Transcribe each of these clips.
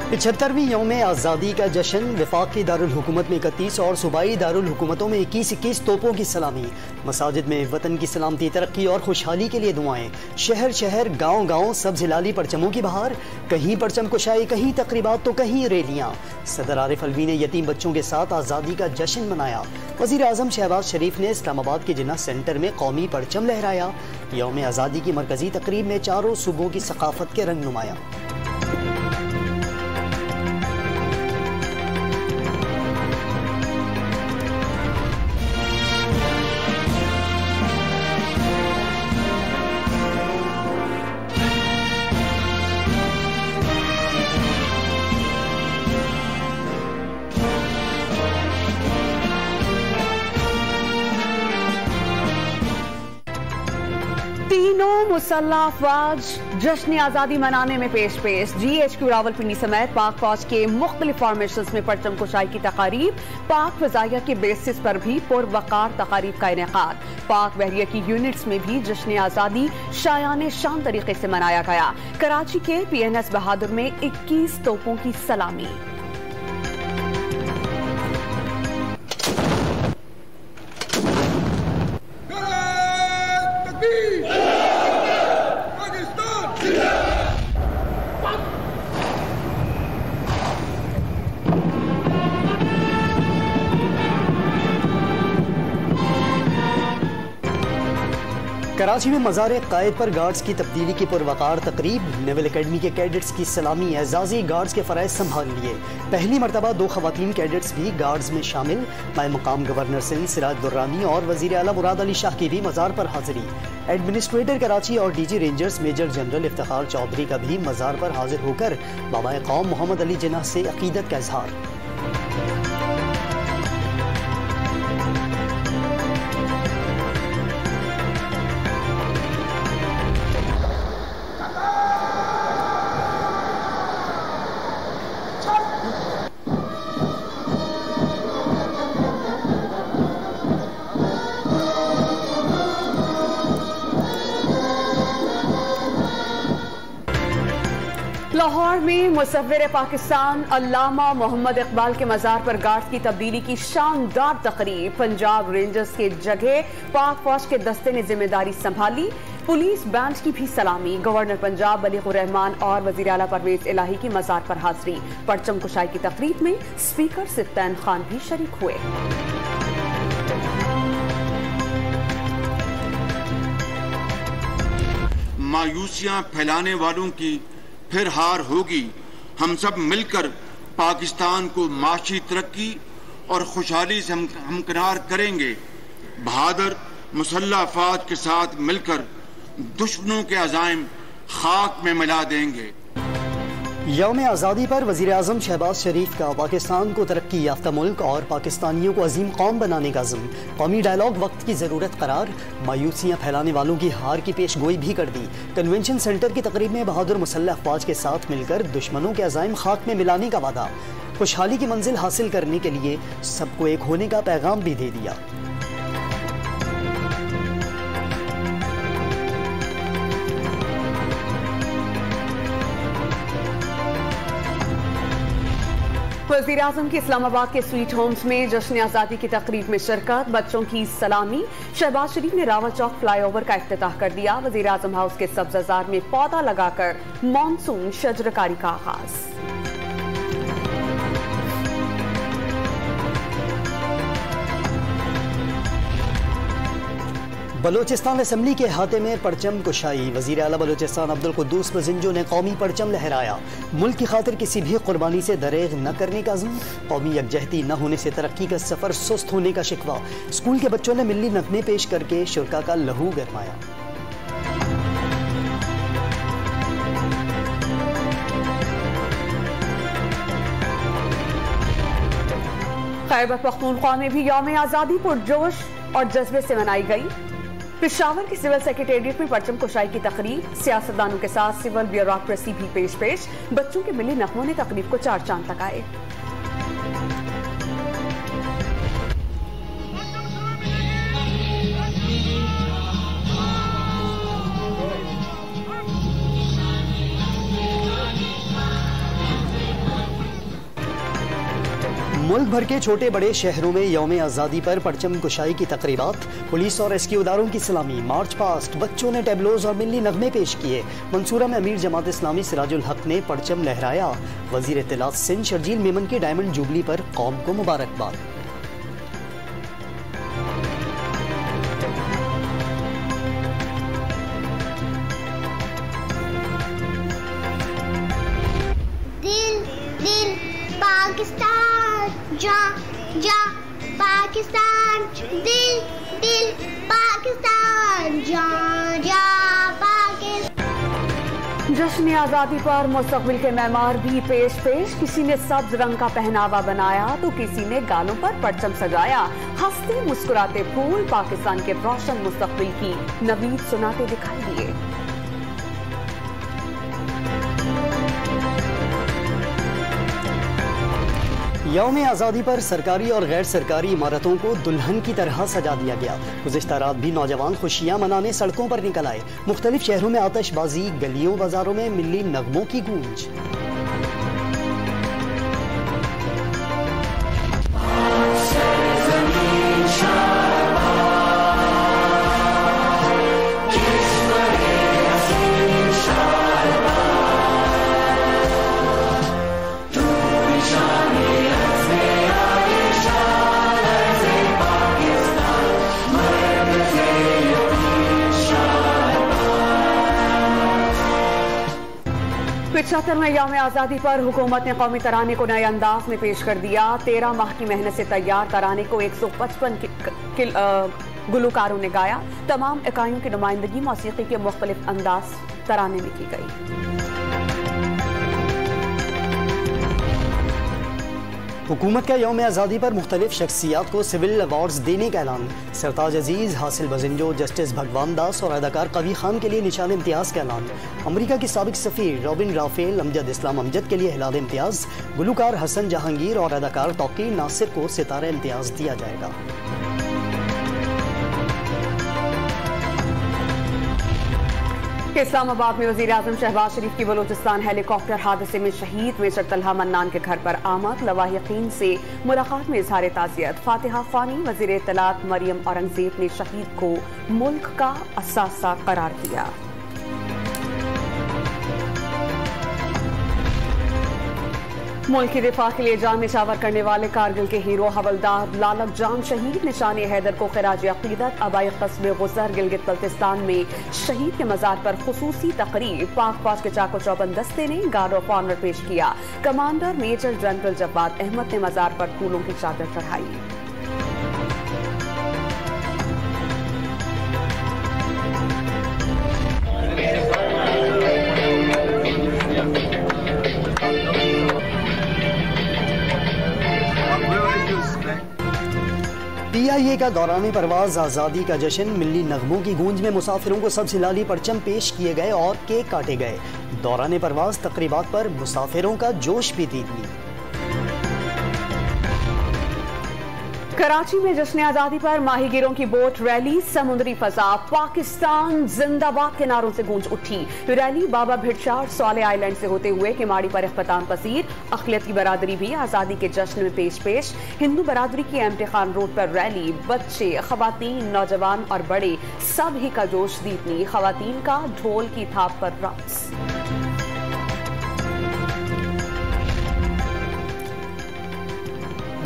75वीं यौम आज़ादी का जश्न। वफाकी दारुल हुकूमत में 31 और सूबाई दारुल हुकूमतों में 21-21 तोपों की सलामी। मसाजिद में वतन की सलामती, तरक्की और खुशहाली के लिए दुआएं। शहर शहर गाँव गाँव सब्ज़ हिलाली परचमों की बहार। कहीं परचम कुशाई, कहीं तकरीबात तो कहीं रैलियाँ। सदर आरिफ अलवी ने यतीम बच्चों के साथ आज़ादी का जश्न मनाया। वज़ीर आज़म शहबाज शरीफ ने इस्लामाबाद के जिन्ना सेंटर में कौमी परचम लहराया। यौम आज़ादी की मरकजी तकरीब में चारों सूबों की सकाफत के रंग नुमाया। तीनों मुसल्लह अफवाज जश्न आज़ादी मनाने में पेश GHQ रावलपिंडी समेत पाक फौज के मुख्तलिफ फॉर्मेशंस में परचम कुशाई की तकारीब। पाक फ़ज़ाइया के बेसिस पर भी पुरवकार तकारीब का इनेकाद। पाक बहरिया की यूनिट्स में भी जश्न आज़ादी शायान शान तरीके से मनाया गया। कराची के PNS बहादुर में 21 तोपों की सलामी। कराची में मज़ार कायद पर गार्ड्स की तब्दीली की पुरवकार तकरीब। नेवल एकेडमी के कैडेट्स की सलामी। एजाजी गार्ड्स के फ़राइज़ संभाल लिए। पहली मरतबा 2 ख़वातीन कैडेट्स भी गार्ड्स में शामिल। नायब मकाम गवर्नर सिंध सिराज दुर्रानी और वज़ीर आला मुराद अली शाह की भी मज़ार पर हाजिरी। एडमिनिस्ट्रेटर कराची और DG rangers major general Iftikhar Chaudhry का भी मज़ार पर हाजिर होकर बाबाए कौम मोहम्मद अली जिन्ना से अकीदत का इजहार। लाहौर में मुसव्विर पाकिस्तान अल्लामा मोहम्मद इकबाल के मज़ार पर गार्ड्स की तब्दीली की शानदार तकरीब। पंजाब रेंजर्स के जगह पाक फौज के दस्ते ने जिम्मेदारी संभाली। पुलिस बैंड की भी सलामी। गवर्नर पंजाब बलीगुर रहमान और वज़ीर आला परवेज इलाही की मज़ार पर हाजिरी। परचम कुशाई की तकरीब में स्पीकर सिफ्तैन खान भी शरीक हुए। मायूसियां फैलाने वालों की फिर हार होगी। हम सब मिलकर पाकिस्तान को माशी तरक्की और खुशहाली से हमकिनार करेंगे। बहादुर मुसल्लह अफवाज के साथ मिलकर दुश्मनों के अज़ाइम खाक में मिला देंगे। यौम आज़ादी पर वज़ीर आज़म शहबाज शरीफ का पाकिस्तान को तरक्की याफ्ता मुल्क और पाकिस्तानियों को अजीम कौम बनाने का अज़्म। कौमी डायलॉग वक्त की ज़रूरत करार। मायूसियाँ फैलाने वालों की हार की पेश गोई भी कर दी। कन्वेंशन सेंटर की तकरीब में बहादुर मुसल्लह अफवाज के साथ मिलकर दुश्मनों के अज़ाइम खाक में मिलाने का वादा। खुशहाली की मंजिल हासिल करने के लिए सबको एक होने का पैगाम भी दे दिया। वज़ीर आज़म की इस्लामाबाद के स्वीट होम्स में जश्न आज़ादी की तकरीब में शिरकत। बच्चों की सलामी। शहबाज शरीफ ने रावत चौक फ्लाईओवर का इफ्तिताह कर दिया। वज़ीर आज़म हाउस के सब्ज़ाजार में पौधा लगाकर मानसून शजरकारी का आगाज। बलोचिस्तान असेंबली के अहाते में परचम कुशाई। वज़ीर आला बलोचिस्तान अब्दुल कुद्दूस बजिंजो ने कौमी परचम लहराया। मुल्क की खातिर किसी भी कुर्बानी से दरेग न करने का अज़्म। कौमी यकजहती न होने से तरक्की का सफ़र सुस्त होने का शिकवा। स्कूल के बच्चों ने मिली नगमे पेश करके शुरका का लहू गरमाया। खैबर पख्तूनख्वा में भी यौम आज़ादी पुरजोश और जज्बे से मनाई गई। पेशावर के सिविल सेक्रेटेरिएट में परचम कुशाई की तकरीब। सियासतदानों के साथ सिविल ब्यूरोक्रेसी भी पेश। बच्चों के मिली नगमों ने तकरीब को 4 चांद लगाए। मुल्क भर के छोटे बड़े शहरों में यौम आज़ादी पर परचम कुशाई की तकरीबात, पुलिस और रेस्क्यू इदारों की सलामी, मार्च पास्ट, बच्चों ने टेबलोज और मिल्ली नगमे पेश किए। मंसूरा में अमीर जमात इस्लामी सिराजुल हक ने परचम लहराया। वजीर इत्तलात सिंध शर्जील मेमन की डायमंड जुबली पर कौम को मुबारकबाद। पाकिस्तान जा जा पाकिस्तान, दिल दिल पाकिस्तान जा जा पाकिस्तान। जश्न आज़ादी पर मुस्तकबिल के मेमार भी पेश पेश। किसी ने सब्ज रंग का पहनावा बनाया तो किसी ने गालों पर परचम सजाया। हंसते मुस्कुराते फूल पाकिस्तान के रोशन मुस्तकबिल की नवीद सुनाते दिखाई दिए। यौम आज़ादी पर सरकारी और गैर सरकारी इमारतों को दुल्हन की तरह सजा दिया गया। गुज़िश्ता रात भी नौजवान खुशियां मनाने सड़कों पर निकल आए। मुख्तलिफ शहरों में आतशबाजी, गलियों बाजारों में मिली नगमों की गूंज। में यौम आज़ादी पर हुकूमत ने कौमी तराने को नए अंदाज में पेश कर दिया। 13 माह की मेहनत से तैयार तराने को 155 गुलकारों ने गाया। तमाम इकाइयों की नुमाइंदगी मौसीकी के मुख्तलिफ अंदाज तराने में की गई। हुकूमत का यौम आज़ादी पर मुख्तलिफ शख्सियात को सिविल अवार्ड्स देने का ऐलान। सरताज अजीज, हासिल बजिंजो, जस्टिस भगवान दास और अदाकार कवी खान के लिए निशान इम्तियाज़ का ऐलान। अमरीका के साबिक सफ़ीर रॉबिन राफेल अमजद इस्लाम अमजद के लिए हिलाल इम्तियाज़। गुलकार हसन जहांगीर और अदाकार तौकीर नासिर को सितारा इम्तियाज़ दिया जाएगा। इस्लामाबाद में वज़ीर आज़म शहबाज शरीफ की बलूचिस्तान हेलीकॉप्टर हादसे में शहीद मेजर तलहा मन्नान के घर पर आमद। लवाहिकीन से मुलाकात में इजहार ताज़ियत। फातिहा ख्वानी वज़ीर इत्तलात मरियम औरंगज़ेब ने शहीद को मुल्क का असासा करार दिया। मुल्क की दिफा के लिए जान निछावर करने वाले कारगिल के हीरो हवलदार लालक जान शहीद। निशान हैदर को खिराज अकीदत। आबाई कस्बे गुजर गिलगित बल्तिस्तान में शहीद के मजार पर खुसूसी तकरीब। पाक फौज के चाको चौबंद दस्ते ने गार्ड ऑफ ऑनर पेश किया। Commander major general Jawad Ahmad ने मजार पर फूलों की चादर चढ़ाई। PIA का दौरान परवाज आज़ादी का जश्न, मिली नगमों की गूंज में मुसाफिरों को सब्ज़ हिलाली परचम पेश किए गए और केक काटे गए। दौरान परवाज तकरीबात पर मुसाफिरों का जोश भी दीदी। कराची में जश्न आज़ादी पर माहीगीरों की बोट रैली। समुद्री फजा पाकिस्तान जिंदाबाद के नारों से गूंज उठी। रैली बाबा भिटशा और सौले आइलैंड से होते हुए किमाड़ी पर इख्तिताम पसीर। अक़लियती बरादरी भी आज़ादी के जश्न में पेश। हिंदू बरादरी की एमटी खान रोड पर रैली। बच्चे, खवातीन, नौजवान और बड़े सब ही का जोश दीपनी। खवातीन का ढोल की थाप पर रक्स।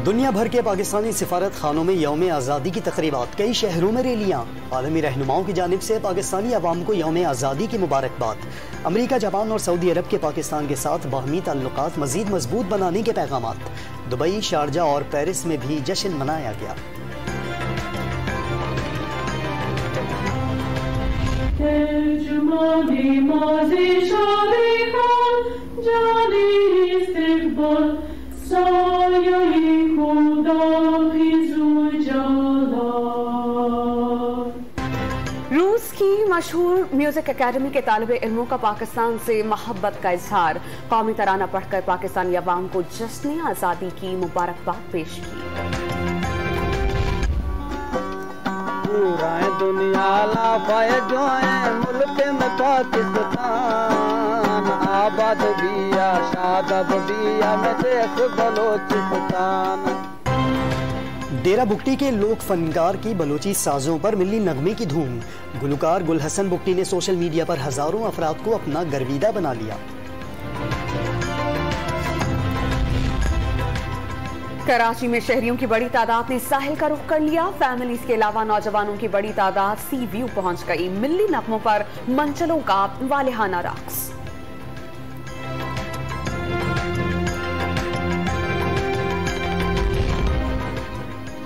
दुनिया भर के पाकिस्तानी सिफारत खानों में यौम आज़ादी की तकरीबात। कई शहरों में रैलियाँ। आलमी रहनुमाओं की जानिब से पाकिस्तानी अवाम को यौम आज़ादी की मुबारकबाद। अमरीका, जापान और सऊदी अरब के पाकिस्तान के साथ बाहमी ताल्लुकात मजीद मजबूत बनाने के पैगामात। दुबई, शारजा और पेरिस में भी जश्न मनाया गया। रूस की मशहूर म्यूजिक एकेडमी के तालिबे इल्मों का पाकिस्तान से मोहब्बत का इजहार। कौमी तराना पढ़कर पाकिस्तानी अवाम को जश्न आज़ादी की मुबारकबाद पेश की। पूरा दुनिया ला जो है मुल्क में पाकिस्तान आबाद शाद बिया में देख बलोचिस्तान। डेरा बुगटी के लोक फनकार की बलोची साजों पर मिली नगमे की धूम। गुलकार गुल हसन बुगटी ने सोशल मीडिया पर हजारों अफराद को अपना गर्विदा बना लिया। कराची में शहरियों की बड़ी तादाद ने साहिल का रुख कर लिया। फैमिलीज के अलावा नौजवानों की बड़ी तादाद सी व्यू पहुंच गई। मिल्ली नगमों पर मंचलों का वालिहाना रक्स।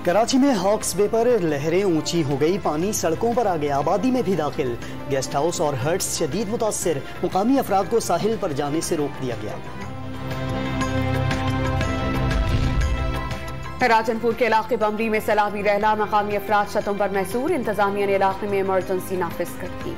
कराची में हॉक्स बे पर लहरें ऊंची हो गई, पानी सड़कों पर आ गया, आबादी में भी दाखिल। गेस्ट हाउस और हट्स शदीद मुतासिर, मुकामी अफराद को साहिल पर जाने से रोक दिया गया। राजनपुर के इलाके बमरी में सैलाबी रहला, मकामी अफराद छतों पर महसूर। इंतजामिया ने इलाके में इमरजेंसी नाफिज कर दी।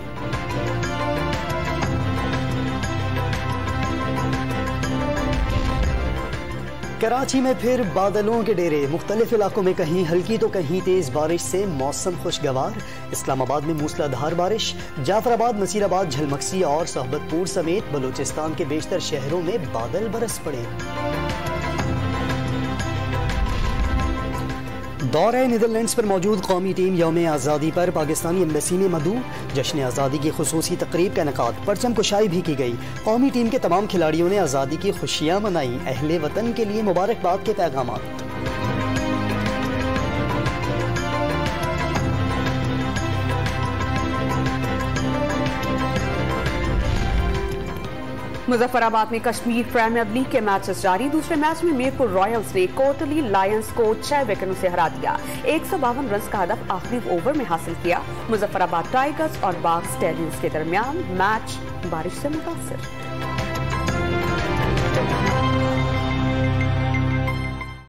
कराची में फिर बादलों के डेरे, मुख्तलिफ इलाकों में कहीं हल्की तो कहीं तेज बारिश से मौसम खुशगवार। इस्लामाबाद में मूसलाधार बारिश, जाफराबाद, नसीराबाद, झलमक्सी और सोहबतपुर समेत बलूचिस्तान के बेशतर शहरों में बादल बरस पड़े। दौरे नीदरलैंड्स पर मौजूद कौमी टीम यौम आज़ादी पर पाकिस्तानी एम्बेसी में मदऊ। जश्न आज़ादी की खुसूसी तकरीब का इनेकाद, परचम कुशाई भी की गई। कौमी टीम के तमाम खिलाड़ियों ने आज़ादी की खुशियां मनाई। अहले वतन के लिए मुबारकबाद के पैगाम। मुजफ्फराबाद में कश्मीर प्रीमियर लीग के मैचेस जारी। दूसरे मैच में मीरपुर रॉयल्स ने कोटली लायंस को 6 विकेटों से हरा दिया। 152 रन का हदफ आखिरी ओवर में हासिल किया। मुजफ्फराबाद टाइगर्स और बाग स्टैलियंस के दरमियान मैच बारिश से मुतासिर।